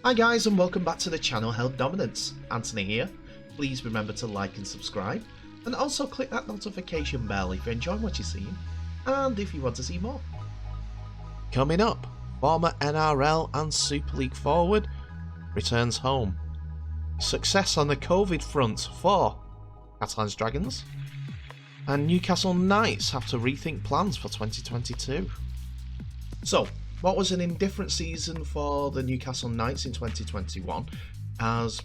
Hi guys and welcome back to the channel Held Dominance. Anthony here. Please remember to like and subscribe and also click that notification bell if you enjoy what you're seeing and if you want to see more. Coming up, former NRL and Super League forward returns home. Success on the COVID front for Catalans Dragons, and Newcastle Knights have to rethink plans for 2022. So, what was an indifferent season for the Newcastle Knights in 2021 has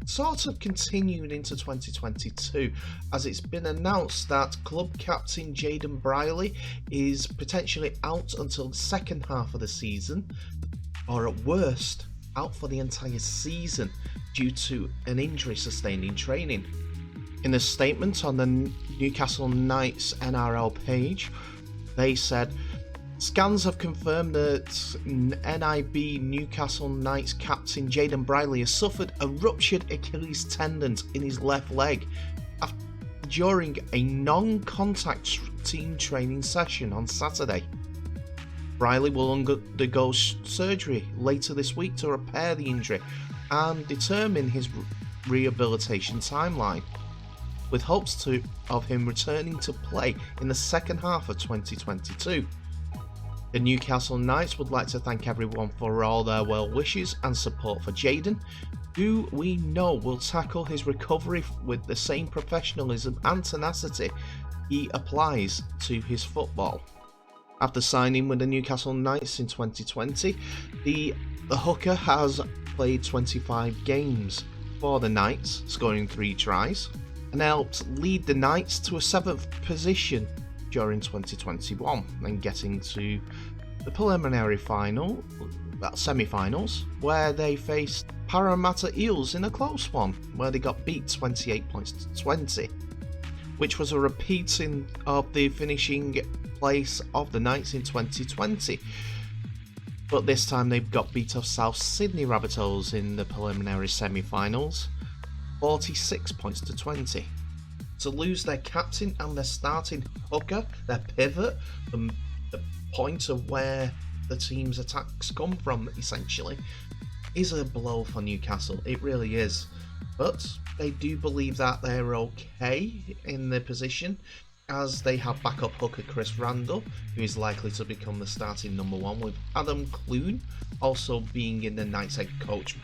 sort of continued into 2022, as it's been announced that club captain Jayden Brailey is potentially out until the second half of the season, or at worst out for the entire season due to an injury sustained in training. In a statement on the Newcastle Knights NRL page, they said, "Scans have confirmed that NIB Newcastle Knights captain Jayden Brailey has suffered a ruptured Achilles tendon in his left leg during a non-contact team training session on Saturday. Brailey will undergo surgery later this week to repair the injury and determine his rehabilitation timeline, with hopes of him returning to play in the second half of 2022. The Newcastle Knights would like to thank everyone for all their well wishes and support for Jayden, who we know will tackle his recovery with the same professionalism and tenacity he applies to his football." After signing with the Newcastle Knights in 2020, the hooker has played 25 games for the Knights, scoring 3 tries, and helped lead the Knights to a 7th position during 2021 and getting to the preliminary final, semi-finals, where they faced Parramatta Eels in a close one, where they got beat 28 points to 20, which was a repeating of the finishing place of the Knights in 2020. But this time they got beat off South Sydney Rabbitohs in the preliminary semi-finals, 46 points to 20. To lose their captain and their starting hooker, their pivot, the point of where the team's attacks come from, essentially, is a blow for Newcastle. It really is. But they do believe that they're okay in their position, as they have backup hooker Chris Randall, who is likely to become the starting number 1, with Adam Clune also being in the Knights head coach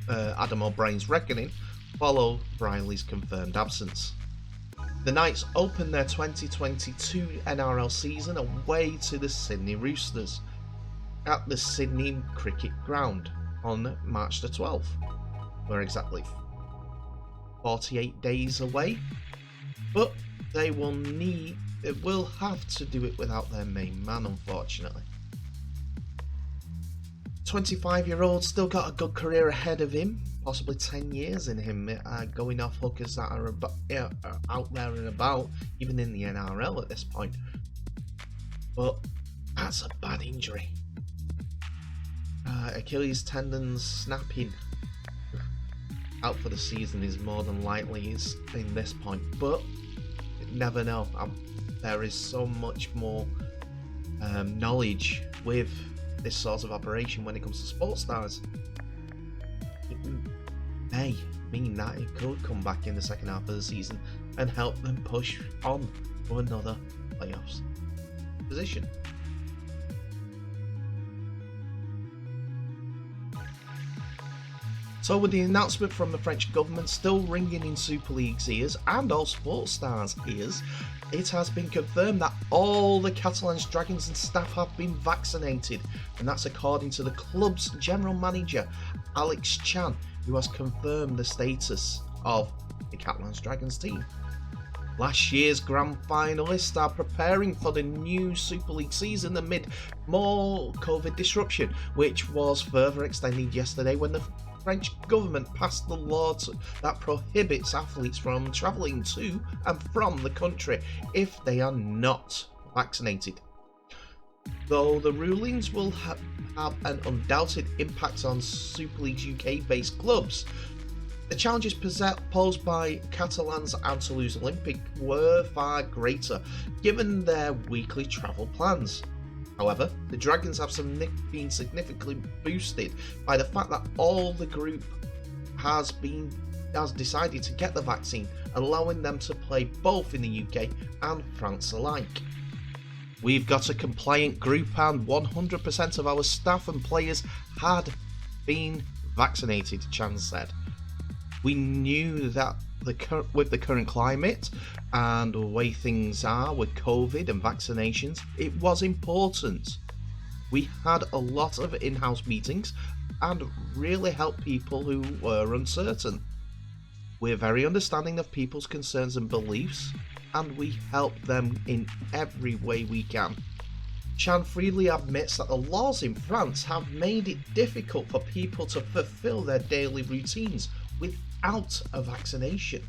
Adam O'Brien's reckoning, follow Brailey's confirmed absence. The Knights opened their 2022 NRL season away to the Sydney Roosters at the Sydney Cricket Ground on March the 12th. We're exactly 48 days away, but they will have to do it without their main man, unfortunately. 25-year-old still got a good career ahead of him, possibly 10 years in him, going off hookers that are out there and about, even in the NRL at this point. But that's a bad injury. Achilles tendons snapping. Out for the season is more than likely in this point, but you never know. There is so much more knowledge with this sort of operation when it comes to sports stars. It may mean that it could come back in the second half of the season and help them push on for another playoffs position. So, with the announcement from the French government still ringing in Super League's ears and all sports stars' ears, it has been confirmed that all the Catalans Dragons and staff have been vaccinated, and that's according to the club's general manager Alex Chan, who has confirmed the status of the Catalans Dragons team. Last year's grand finalists are preparing for the new Super League season amid more COVID disruption, which was further extended yesterday when the French government passed the law that prohibits athletes from travelling to and from the country if they are not vaccinated. Though the rulings will have an undoubted impact on Super League's UK-based clubs, the challenges posed by Catalans and Toulouse Olympic were far greater, given their weekly travel plans. However, the Dragons have been significantly boosted by the fact that all the group has decided to get the vaccine, allowing them to play both in the UK and France alike. We've got a compliant group and 100% of our staff and players had been vaccinated, Chan said. We knew that with the current climate and the way things are with COVID and vaccinations, it was important. We had a lot of in-house meetings and really helped people who were uncertain. We're very understanding of people's concerns and beliefs, and we help them in every way we can. Chan freely admits that the laws in France have made it difficult for people to fulfill their daily routines without a vaccination.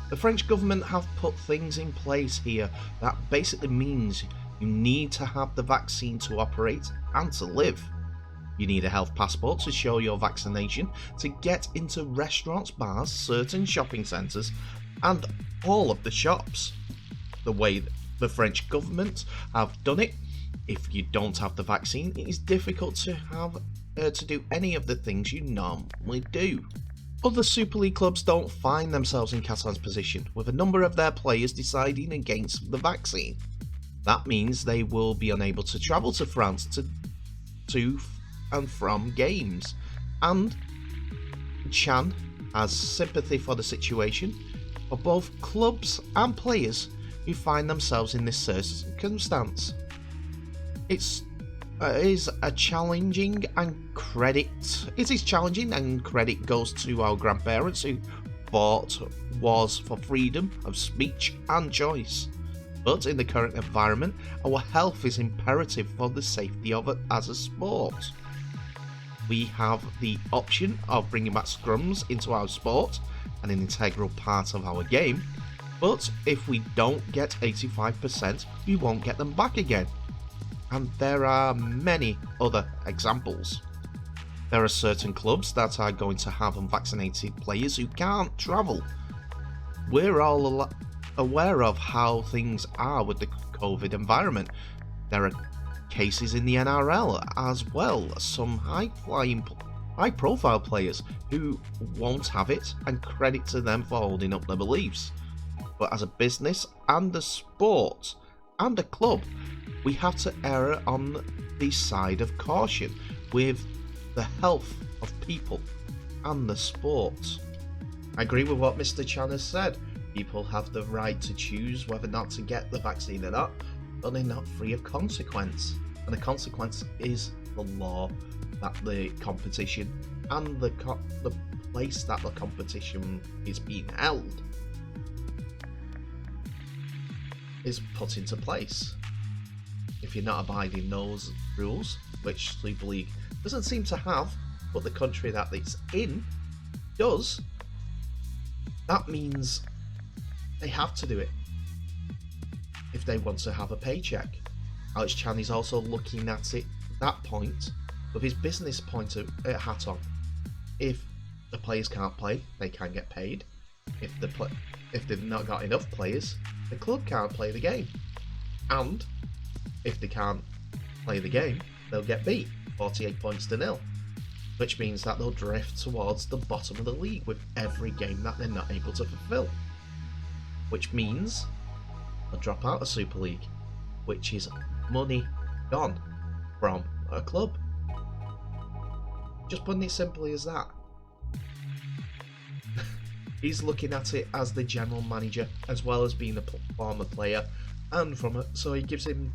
The French government have put things in place here that basically means you need to have the vaccine to operate and to live. You need a health passport to show your vaccination to get into restaurants, bars, certain shopping centres and all of the shops. The way the French government have done it, if you don't have the vaccine, it is difficult to do any of the things you normally do. Other Super League clubs don't find themselves in Catalan's position, with a number of their players deciding against the vaccine. That means they will be unable to travel to France to and from games, and Chan has sympathy for the situation for both clubs and players who find themselves in this circumstance. It is challenging, and credit goes to our grandparents who fought wars for freedom of speech and choice. But in the current environment, our health is imperative for the safety of it as a sport. We have the option of bringing back scrums into our sport, an integral part of our game, but if we don't get 85%, we won't get them back again. And there are many other examples. There are certain clubs that are going to have unvaccinated players who can't travel. We're all aware of how things are with the COVID environment. There are cases in the NRL as well, some high-profile players who won't have it, and credit to them for holding up their beliefs. But as a business and a sport and a club, we have to err on the side of caution with the health of people and the sport. I agree with what Mr. Chan has said. People have the right to choose whether or not to get the vaccine or not, but they're not free of consequence. And the consequence is the law that the competition and the place that the competition is being held is put into place. If you're not abiding those rules, which Super League doesn't seem to have, but the country that it's in does, that means they have to do it if they want to have a paycheck. Alex Chan is also looking at it that point with his business hat on. If the players can't play, they can get paid. If they've not got enough players, the club can't play the game. And if they can't play the game, they'll get beat 48 points to 0, which means that they'll drift towards the bottom of the league with every game that they're not able to fulfill, which means they'll drop out of Super League, which is money gone from a club. Just putting it simply as that. He's looking at it as the general manager as well as being a former player, and so he gives him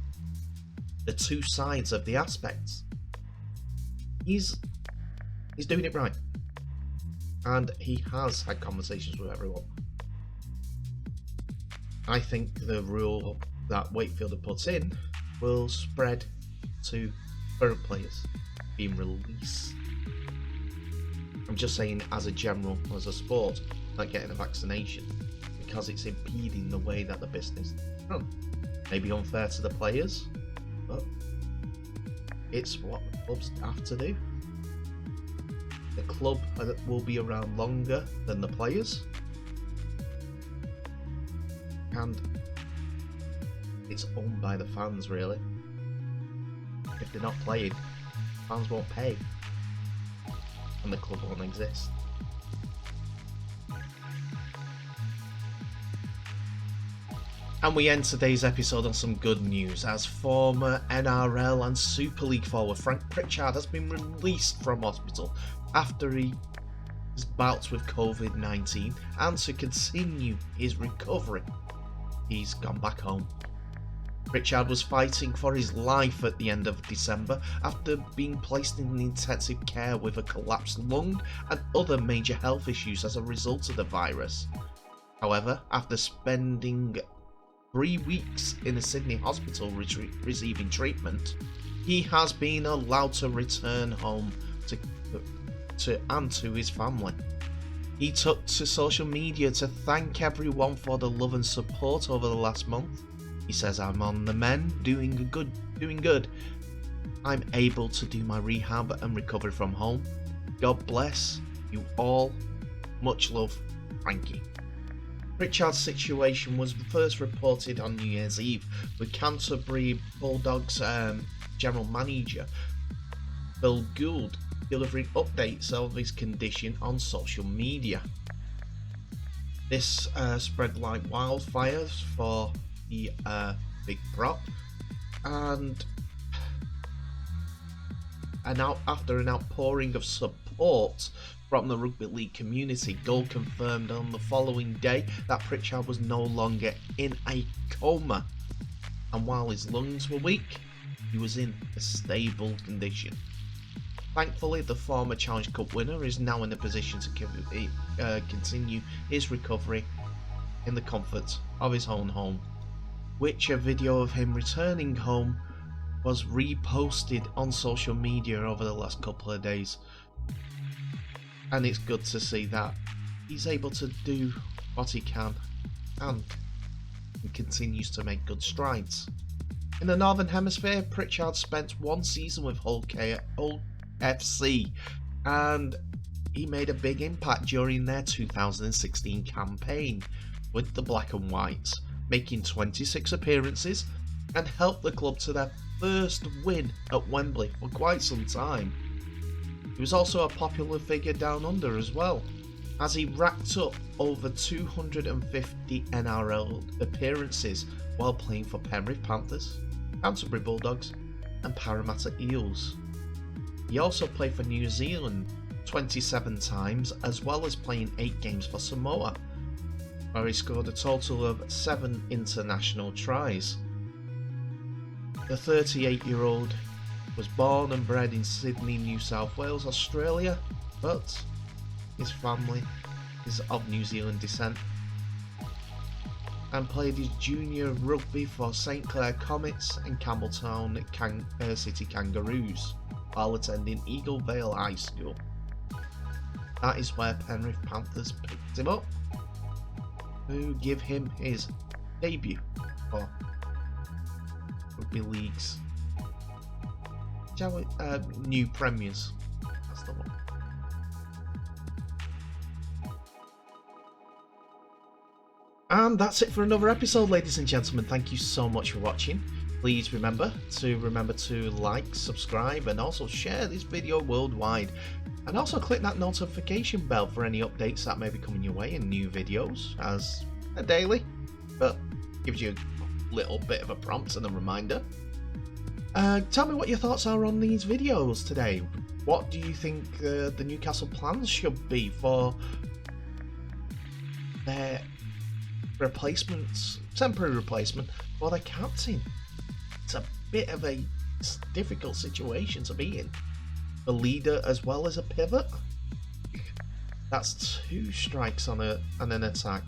the two sides of the aspects. He's doing it right, and he has had conversations with everyone. I think the rule that Wakefield have put in will spread to current players being released. I'm just saying as a sport, not getting a vaccination, because it's impeding the way that the business is run. Maybe unfair to the players, but it's what the clubs have to do. The club will be around longer than the players, and it's owned by the fans, really. If they're not playing, fans won't pay, and the club won't exist. And we end today's episode on some good news, as former NRL and Super League forward Frank Pritchard has been released from hospital after his bouts with COVID-19, and to continue his recovery, he's gone back home. Pritchard was fighting for his life at the end of December after being placed in intensive care with a collapsed lung and other major health issues as a result of the virus. However, after spending 3 weeks in a Sydney hospital receiving treatment, he has been allowed to return home to his family. He took to social media to thank everyone for the love and support over the last month. He says, "I'm on the mend, doing good. I'm able to do my rehab and recovery from home. God bless you all. Much love, Frankie." Pritchard's situation was first reported on New Year's Eve, with Canterbury Bulldogs general manager Phil Gould delivering updates of his condition on social media. This spread like wildfires for the big prop, and after an outpouring of support from the rugby league community, Gould confirmed on the following day that Pritchard was no longer in a coma, and while his lungs were weak, he was in a stable condition. Thankfully, the former Challenge Cup winner is now in a position to continue his recovery in the comfort of his own home, which a video of him returning home was reposted on social media over the last couple of days. And it's good to see that he's able to do what he can, and he continues to make good strides. In the Northern Hemisphere, Pritchard spent one season with Hull FC, and he made a big impact during their 2016 campaign with the Black and Whites, making 26 appearances and helped the club to their first win at Wembley for quite some time. He was also a popular figure down under as well, as he racked up over 250 NRL appearances while playing for Penrith Panthers, Canterbury Bulldogs and Parramatta Eels. He also played for New Zealand 27 times, as well as playing 8 games for Samoa, where he scored a total of 7 international tries. The 38-year-old was born and bred in Sydney, New South Wales, Australia, but his family is of New Zealand descent, and played his junior rugby for St Clair Comets and Campbelltown City Kangaroos while attending Eagle Vale High School. That is where Penrith Panthers picked him up to give him his debut for rugby league's new premiers. That's the one. And that's it for another episode, ladies and gentlemen. Thank you so much for watching. Please remember to like, subscribe, and also share this video worldwide. And also click that notification bell for any updates that may be coming your way in new videos, as a daily, but gives you a little bit of a prompt and a reminder. Tell me what your thoughts are on these videos today. What do you think the Newcastle plans should be for their temporary replacement for their captain? It's a bit of a difficult situation to be in. A leader as well as a pivot. That's 2 strikes on an attack.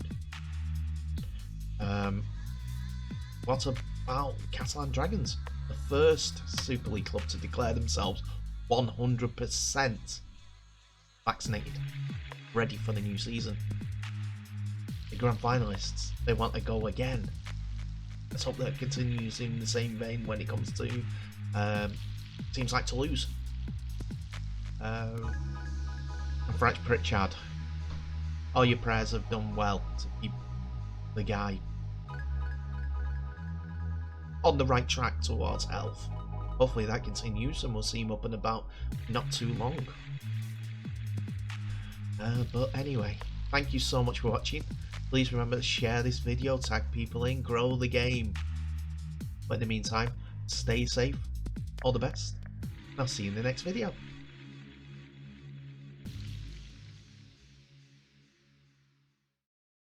What about Catalan Dragons? The first Super League club to declare themselves 100% vaccinated, ready for the new season. The grand finalists, they want to go again. Let's hope that continues in the same vein when it comes to teams like Toulouse. And Frank Pritchard, all your prayers have done well to keep the guy on the right track towards health. hopefully that continues and we'll see him up and about not too long. But anyway, thank you so much for watching. Please remember to share this video, tag people in, grow the game. But in the meantime, stay safe, all the best, and I'll see you in the next video.